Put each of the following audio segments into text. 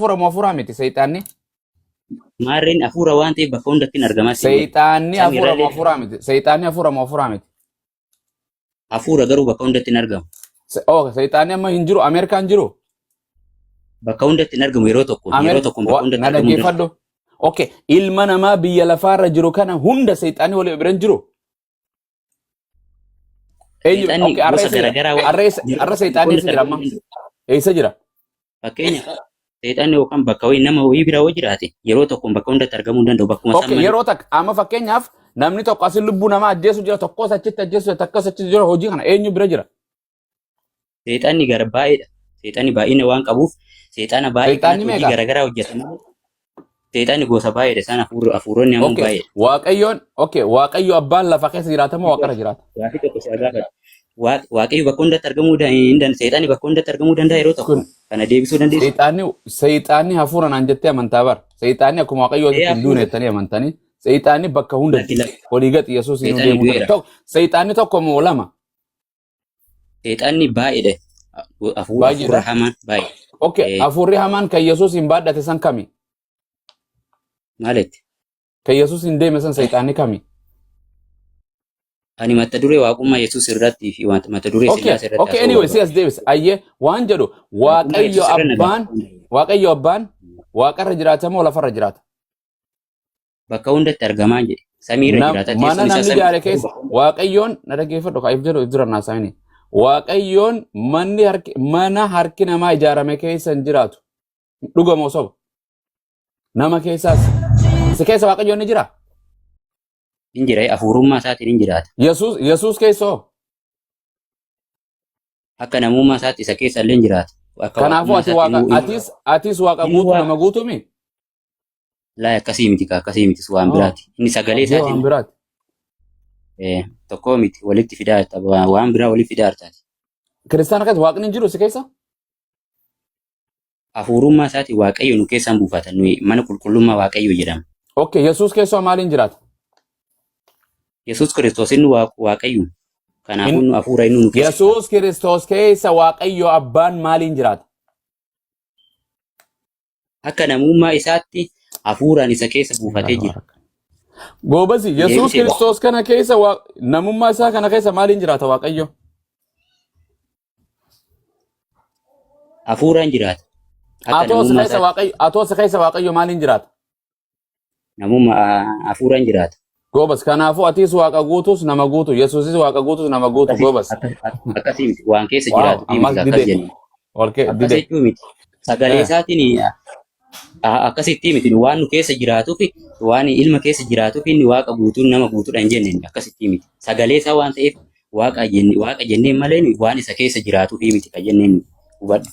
Afura moo afura miti seexanni? Maarreen hafuura waan ta'eef bakka hundatti hin argamaa. Seexanni afura moo afura miti? Seexanni afura moo afura miti? Hafuura garuu bakka hundatti hin argamu. Seexanni amma hin jiru Ameerikaan jiru? Bakka hundatti hin argamu yeroo tokko bakka hundatti na dhaggeeffadhu. Okay, ilma namaa biyya lafaarra jiru kana hunda seexanni walii bira jiru. Arra seexanni eessa jira amma? Eessa jira? Fakkeenya seexanni yookaan bakka wayii nama wayii bira yoo jiraate yeroo tokko bakka hundatti argamuu danda'u bakkuma sana. Okay, yeroo takka amma fakkeenyaaf namni tokko asin lubbuu namaa ajjeesu jira tokkos achitti ajjeesu takkas achitti jira hojii kana eenyu bira jira? Seexanni gara baay'eedha. Seexanni baay'ina waan qabuuf seexana baay'ee hojii garaagaraa hojjetama. Seexanni gosa baay'eedha isaan hafuuronni ammoo baay'eedha. Waaqayyo abbaan lafa keessa jiraata moo waaqarra jiraata? Gaafii tokko si gaafadha. Waaqayyo bakka hundatti argamuu danda'a. Seexanni bakka hundatti argamuu danda'a yeroo tokko. Kana deebisuu dandeessu. Seexanni hafuura naan jettee amantaa bara. Seexanni akkuma waaqayyo hin duune jettanii amantanii. Seexanni bakka hundatti walii gati Yesuus hin deemu danda'u. Seexanni tokko moo lama? Seexanni baay'eedha. Hafuura hamaan baay'ee. Okay, hafuurri hamaan kan Yesuus hin baadhate san kami? Maalitti? Kan Yesuus hin deeme san seexanni kami? Ani mata duree waaqummaa Yesuus irratti fi mata duree siyaasa irratti. Okay, anyway, siyaas deebis. Ayyee waan jedhu Waaqayyo abbaan waaqarra jiraata moo lafarra jiraata? Bakka hundatti argamaa jedhe. Samiirra jiraata. Mana namni ijaare keessa Waaqayyoon na dhaggeeffadhu kaa'if jedhu dura naasaayini. Waaqayyoon mana harki namaa ijaarame keessa hin jiraatu. Dhuga moo soba? Nama keessaas. Si keessa Waaqayyoon ni jira? Hin jira hafuurummaa isaatiin hin jiraata. Yesuus keessoo? Akka namummaa isaatti isa keessa illee hin jiraata. Kanaafuu atis waaqa guutuu nama guutuumi? Laa akkasii miti waan biraati. Inni sagalee isaatiin waan biraati. Tokko miti walitti fidaa waan biraa walitti fidaa artaati. Kiristaana keessa waaqni hin jiru si keessa? Hafuurummaa isaatiin Waaqayyo nu keessaan buufata nuyi mana qulqullummaa Waaqayyo jedhama. Okay, Yesuus keessoo maaliin jiraata? Yesuus Kiristoos inni Waaqayyo. Kanaafuu nu hafuura inni nu keessa. Yesuus Kiristoos keessa Waaqayyo abbaan maaliin jiraata? Akka namummaa isaatti hafuuraan isa keessa buufatee jira. Goobasi Yesuus Kiristoos kana keessa namummaa isaa kana keessa maaliin jiraata Waaqayyo? Hafuuraan jiraata. Atoosa keessa Waaqayyo maaliin jiraata? Namummaa hafuuraan jiraata. Goobas kanaafuu atis waaqa guutus nama guutu Yesuusis waaqa guutus nama guutu goobas. Akkasii miti waan keessa jiraatu akkas jenni. Sagalee isaatiin akkasitti miti waan nu keessa jiraatuu fi waan ilma keessa jiraatuu fi inni waaqa guutuun nama guutuudha hin jenne akkasitti miti. Sagalee isaa waan ta'eef waaqa jenneen malee waan isa keessa jiraatuu fi miti kan jenneen hubadhu.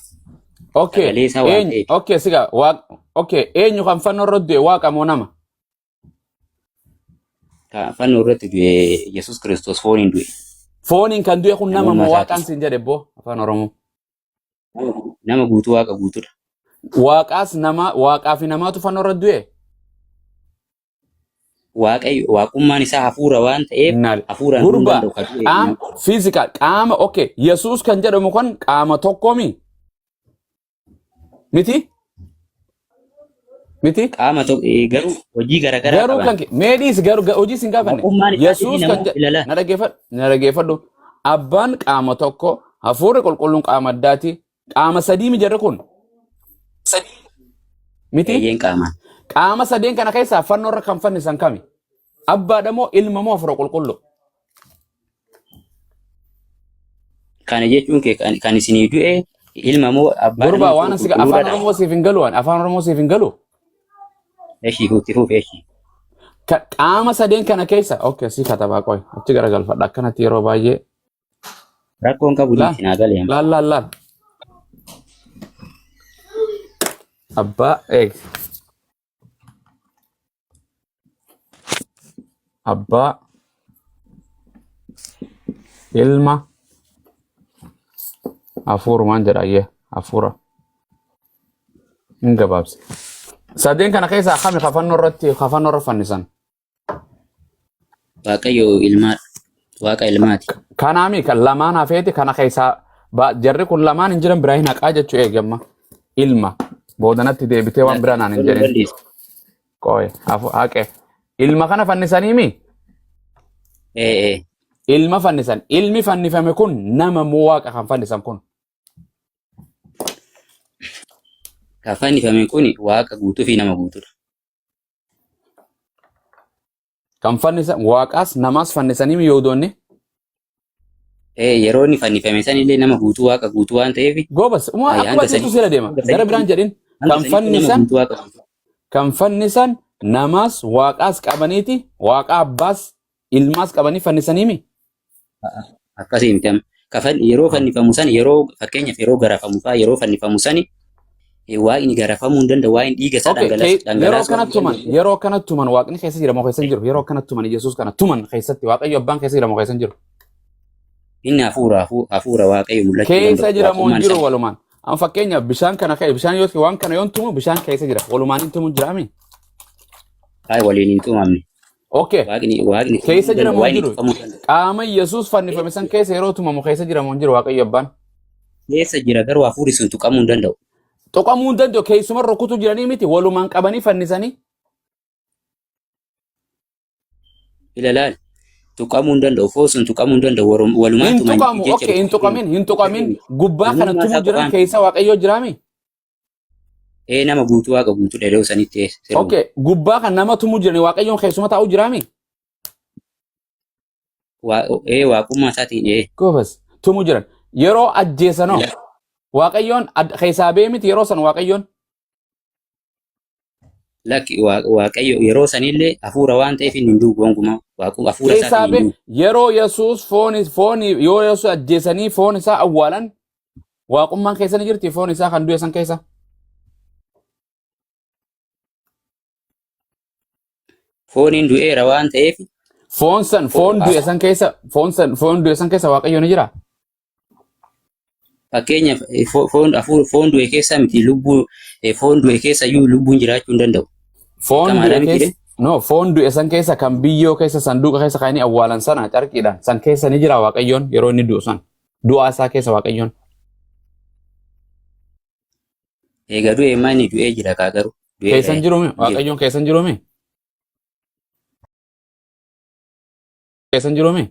Eenyu kan fannoo irra du'e waaqa moo nama? Fannoo irratti du'e Yesuus Kiristoos fooniin du'e. Fooniin kan du'e kun nama moo waaqaan siin jedhe boo afaan Oromoo? Nama guutuu waaqa guutuudha. Waaqaa fi namaatu fannoo irra du'e? Waaqummaan isaa hafuura waan ta'eef hafuuraan Gurbaan fiizikaal qaama Yesuus kan jedhamu kun qaama tokkoomi? Miti? Qaama tokko garuu hojii garaagaraa qaba. Garuu kan meedhiis hojii sin gaafanne. Yesuus kan na dhaggeeffadhu. Abbaan qaama tokko hafuurri qulqulluun qaama addaati. Qaama sadii mijarri kun? Miti? Qaama sadeen kana keessaa fannoo irra kan fannisan kami? Abbaadha moo ilma moo hafuura qulqullu? Kana jechuun kan isinii du'e ilma moo abbaadha? Gurbaa waan asii afaan Oromoo siif hin galu afaan Oromoo siif hin galu? Eshi huutti eshi. Qaama sadeen kana keessa si katabaa qoy achi garagalfadha akkanatti yeroo baay'ee. Rakkoon qabu diitti naa galee. Laal. Abbaa Abbaa ilma hafuurumaan jedhayyee hafuura hin gabaabse. Sadeen kana keessaa kami kafannoo irra fannisan? Waaqa ilmaati. Kanaami kan lamaan hafeeti kana keessaa jarri kun lamaan hin jiran biraa hin haqaa jechuu eegamma. Ilma Boodanatti deebitee waan biraa naan hin jedhin. Qoye haqe. Ilma kana fannisanii mi? Ilma fannisan. Ilmi fannifame kun nama moo waaqa kan fannisan kun? Kan fannifame kun waaqa guutuu fi nama guutuudha. Kan fannisan waaqaas namaas fannisanii mi yoodoonni? Yeroo inni fannifame sanillee nama guutuu waaqa guutuu waan ta'eef. Goobas akkuma jirtu sila deema. Gara biraan jedhin kan fannisan namaas waaqaas qabaniiti waaqa abbaas ilmaas qabanii fannisanii mi? Akkasii miti yeroo fannifamu san yeroo fakkeenyaaf yeroo garafamu fa'aa yeroo fannifamu sani waaqni garafamuu hin danda'u waaqni dhiiga isaa dhangalaasu. Yeroo kanatti tuman waaqni keessa jira moo keessa hin jiru? Yeroo kanatti tuman Yesuus kana tuman keessatti waaqayyo abbaan keessa jira moo keessa hin jiru? Inni hafuura waaqayyo mul'achuu keessa jira moo hin jiru walumaan? Amma fakkeenyaaf bishaan kana ka'e bishaan yoo waan kana yoon tumu bishaan keessa jira walumaan hin tumu jira mi? Waliin hin tumamne. Okay. Keessa jira moo jiru? Qaama Yesuus fannifame san keessa yeroo tumamu keessa jira moo jiru waaqayyo abbaan? Keessa jira garuu hafuurri sun tuqamuu hin danda'u. Tuqamuu hin danda'u keessuma rukutu jiranii miti walumaan qabanii fannisanii. Ilaalaal tuqamuu hin danda'u foon sun tuqamuu hin danda'u walumaan tumamu. Okay hin tuqamin gubbaa kana tumu jiran keessa waaqayyo jiraami. Nama guutuu waaqa guutuu dheeroo sanitti. Okay gubbaa kan nama tumu jirani waaqayyoon keessuma taa'u jiraami. Waaqummaa isaatiin. Goofas tumu jiran yeroo ajjeesanoo waaqayyoon keessaa bee miti yeroo san waaqayyoon. Lakki waaqayyo yeroo sanillee hafuura waan ta'eef hin duugu gonkumaa hafuura isaatiin. Yeroo Yesuus foon yoo Yesuus ajjeesanii foon isaa awwaalan waaqummaan keessa ni jirti foon isaa kan du'e san keessa. Fooniin du'eera waan ta'eef. Foon du'e san keessa waaqayyo ni jira. Fakkeenyaaf foon du'e keessa miti lubbuu foon du'e keessa iyyuu lubbuun jiraachuu hin danda'u. Foon du'e san keessa kan biyyoo keessa sanduuqa keessa kan inni awwaalan sana carqiidhaan san keessa ni jira waaqayyoon yeroo inni du'u san du'aa isaa keessa waaqayyoon. Egaa du'e maani du'ee jira kaa garuu. Keessan jiruumi waaqayyoon keessan jiruumi. Keessan jiruumi.